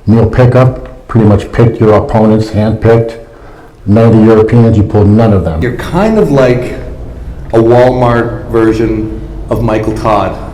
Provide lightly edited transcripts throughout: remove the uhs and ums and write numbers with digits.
Neil Pickup pretty much picked your opponents, handpicked. None of the Europeans, you pulled none of them. You're kind of like a Walmart version of Michael Todd.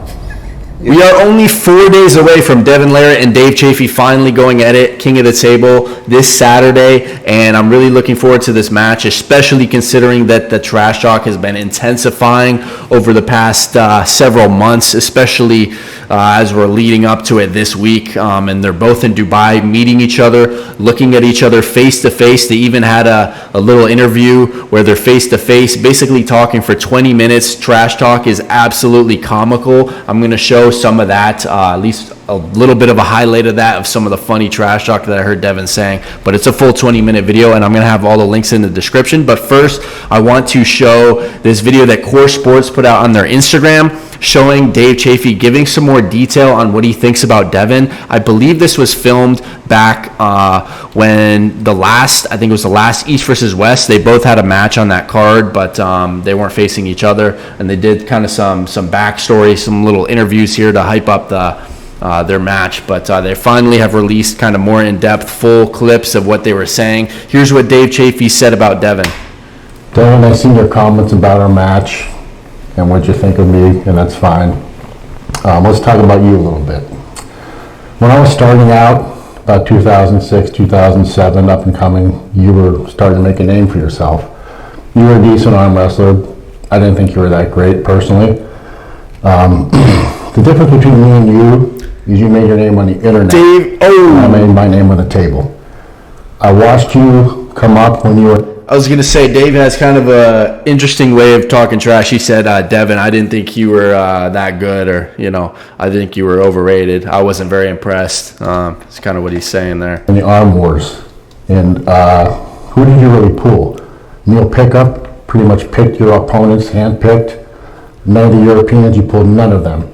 We are only 4 days away from Devon Larratt and Dave Chafee finally going at it, King of the Table, this Saturday, and I'm really looking forward to this match, especially considering that the trash talk has been intensifying over the past several months, especially as we're leading up to it this week, and they're both in Dubai meeting each other, looking at each other face to face. They even had a little interview where they're face to face, basically talking for 20 minutes. Trash talk is absolutely comical. I'm going to show some of that, at least a little bit of a highlight of that, of some of the funny trash talk that I heard Devon saying, but it's a full 20-minute video, and I'm going to have all the links in the description. But first, I want to show this video that Core Sports put out on their Instagram, showing Dave Chafee giving some more detail on what he thinks about Devon. I believe this was filmed back when I think it was the last East versus West. They both had a match on that card, but they weren't facing each other, and they did kind of some backstory, some little interviews here to hype up their match. But they finally have released kind of more in-depth, full clips of what they were saying. Here's what Dave Chafee said about Devon. Devon, I seen your comments about our match and what you think of me, and that's fine. Let's talk about you a little bit. When I was starting out, about 2006, 2007, up and coming, you were starting to make a name for yourself. You were a decent arm wrestler. I didn't think you were that great, personally. The difference between me and you is you made your name on the internet. Dave, I made my name on the table. I watched you come up when you were... I was going to say, Dave has kind of a interesting way of talking trash. He said, Devon, I didn't think you were that good, or, I think you were overrated. I wasn't very impressed. It's kind of what he's saying there. In the Arm Wars. And who did you really pull? Neil Pickup pretty much picked your opponents, handpicked. None of the Europeans, you pulled none of them.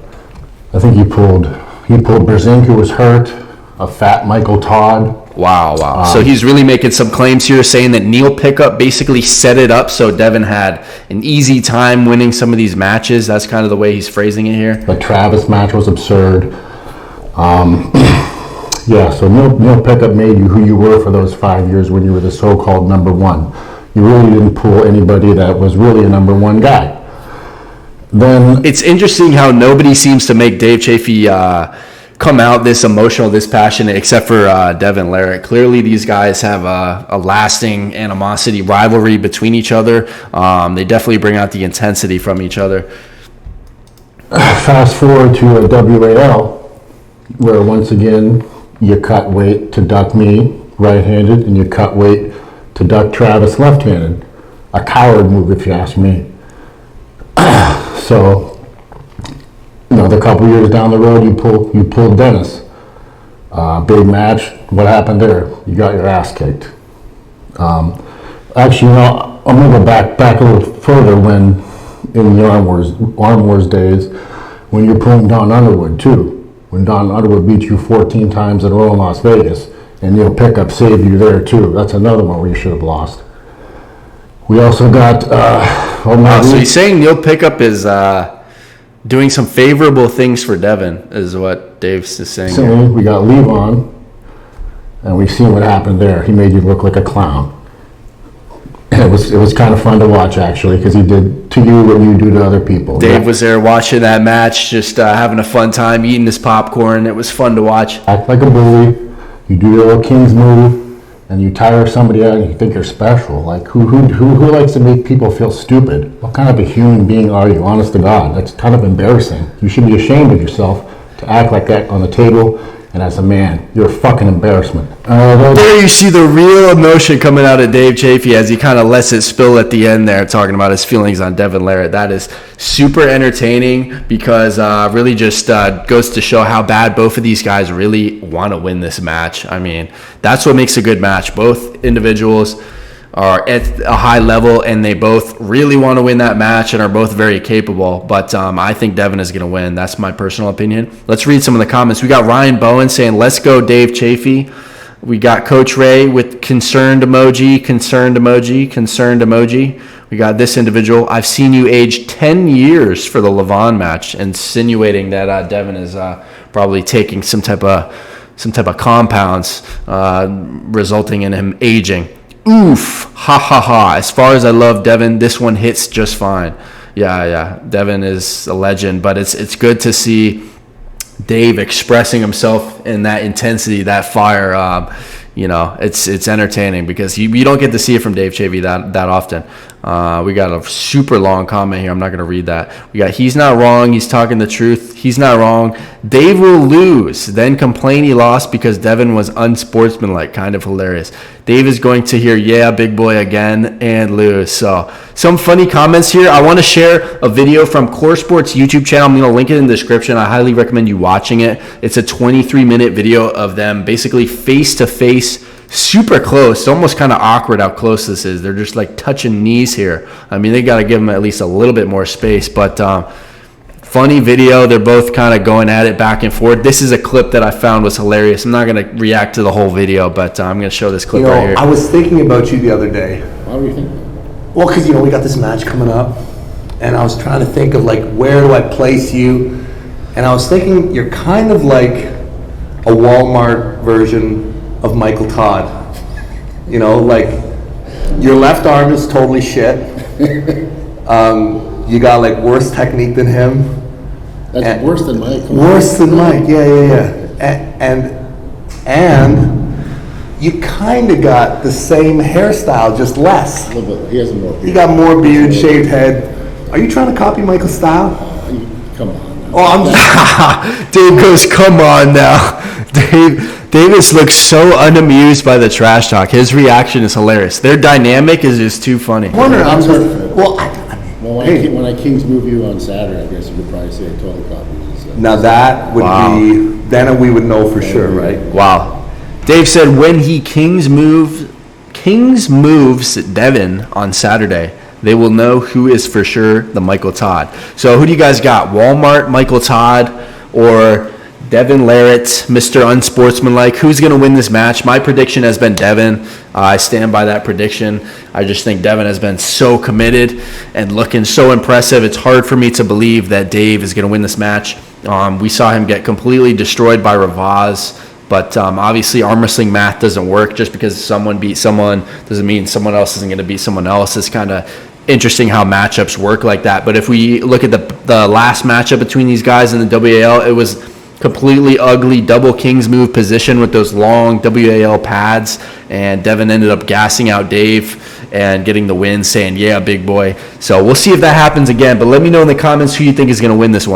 I think you pulled Brzezinski, who was hurt, a fat Michael Todd. Wow. So he's really making some claims here, saying that Neil Pickup basically set it up so Devon had an easy time winning some of these matches. That's kind of the way he's phrasing it here. The Travis match was absurd. So Neil Pickup made you who you were for those 5 years when you were the so-called number one. You really didn't pull anybody that was really a number one guy. Then it's interesting how nobody seems to make Dave Chafee come out this emotional, this passionate, except for Devon Larratt. Clearly, these guys have a lasting animosity, rivalry between each other. They definitely bring out the intensity from each other. Fast forward to a WAL, where once again you cut weight to duck me right-handed, and you cut weight to duck Travis left-handed. A coward move, if you ask me. So, the couple years down the road, you pulled Dennis. Big match. What happened there? You got your ass kicked. Actually, I'm gonna go back a little further. When in the Arm Wars days, when you're pulling Don Underwood too. When Don Underwood beat you 14 times in a row in Las Vegas, and Neil Pickup saved you there too. That's another one where you should have lost. We also got. So he's saying Neil Pickup is doing some favorable things for Devon, is what Dave's is saying. So we got Levon, and we've seen what happened there. He made you look like a clown. And it was kind of fun to watch, actually, because he did to you what you do to other people. Dave was there watching that match, just having a fun time, eating his popcorn. It was fun to watch. Act like a bully. You do your little King's move, and you tire somebody out, and you think you're special. Like, who likes to make people feel stupid? What kind of a human being are you, honest to God? That's kind of embarrassing. You should be ashamed of yourself to act like that on the table, and as a man, you're a fucking embarrassment. There you see the real emotion coming out of Dave Chafee as he kind of lets it spill at the end there, talking about his feelings on Devon Larratt. That is super entertaining because really just goes to show how bad both of these guys really want to win this match. I mean, that's what makes a good match. Both individuals are at a high level, and they both really want to win that match and are both very capable. But I think Devon is going to win. That's my personal opinion. Let's read some of the comments. We got Ryan Bowen saying, "Let's go, Dave Chafee." We got Coach Ray with concerned emoji, concerned emoji, concerned emoji. We got this individual, "I've seen you age 10 years for the Levon match," insinuating that Devon is probably taking some type of some type of compounds, resulting in him aging. Oof, ha ha ha. As far as I love Devon, this one hits just fine. Yeah. Devon is a legend, but it's good to see Dave expressing himself in that intensity, that fire. It's entertaining because you don't get to see it from Dave Chavey that often. We got a super long comment here. I'm not going to read that. We got, he's not wrong. He's talking the truth. He's not wrong. Dave will lose, then complain he lost because Devon was unsportsmanlike. Kind of hilarious. Dave is going to hear, yeah, big boy again and lose. So some funny comments here. I want to share a video from Core Sports YouTube channel. I'm going to link it in the description. I highly recommend you watching it. It's a 23-minute video of them basically face-to-face, super close. It's almost kind of awkward how close this is. They're just like touching knees here. I mean, they got to give them at least a little bit more space, but funny video. They're both kind of going at it back and forth. This is a clip that I found was hilarious. I'm not going to react to the whole video, but I'm going to show this clip right here. I was thinking about you the other day. Why were you thinking? Well, because, we got this match coming up, and I was trying to think of, like, where do I place you? And I was thinking you're kind of like a Walmart version of Michael Todd. Like, your left arm is totally shit. You got, like, worse technique than him. That's worse than Mike. Worse than Mike, yeah. And you kind of got the same hairstyle, just less. A little bit. He has more beard. You got more beard, shaved head. Are you trying to copy Michael's style? Come on. Oh, I'm just... Dave goes, come on now. Davis looks so unamused by the trash talk. His reaction is hilarious. Their dynamic is just too funny. When I Kings move you on Saturday, I guess you could probably say I totally copied you. Now that would be, then we would know for sure, right? Wow. Dave said when he Kings moves Devon on Saturday, they will know who is for sure the Michael Todd. So who do you guys got? Walmart, Michael Todd, or Devon Larratt, Mr. Unsportsmanlike? Who's going to win this match? My prediction has been Devon. I stand by that prediction. I just think Devon has been so committed and looking so impressive. It's hard for me to believe that Dave is going to win this match. We saw him get completely destroyed by Ravaz. But obviously, arm wrestling math doesn't work. Just because someone beat someone doesn't mean someone else isn't going to beat someone else. It's kind of interesting how matchups work like that. But if we look at the last matchup between these guys in the WAL, it was completely ugly double Kings move position with those long WAL pads. And Devon ended up gassing out Dave and getting the win, saying, yeah, big boy. So we'll see if that happens again. But let me know in the comments who you think is going to win this one.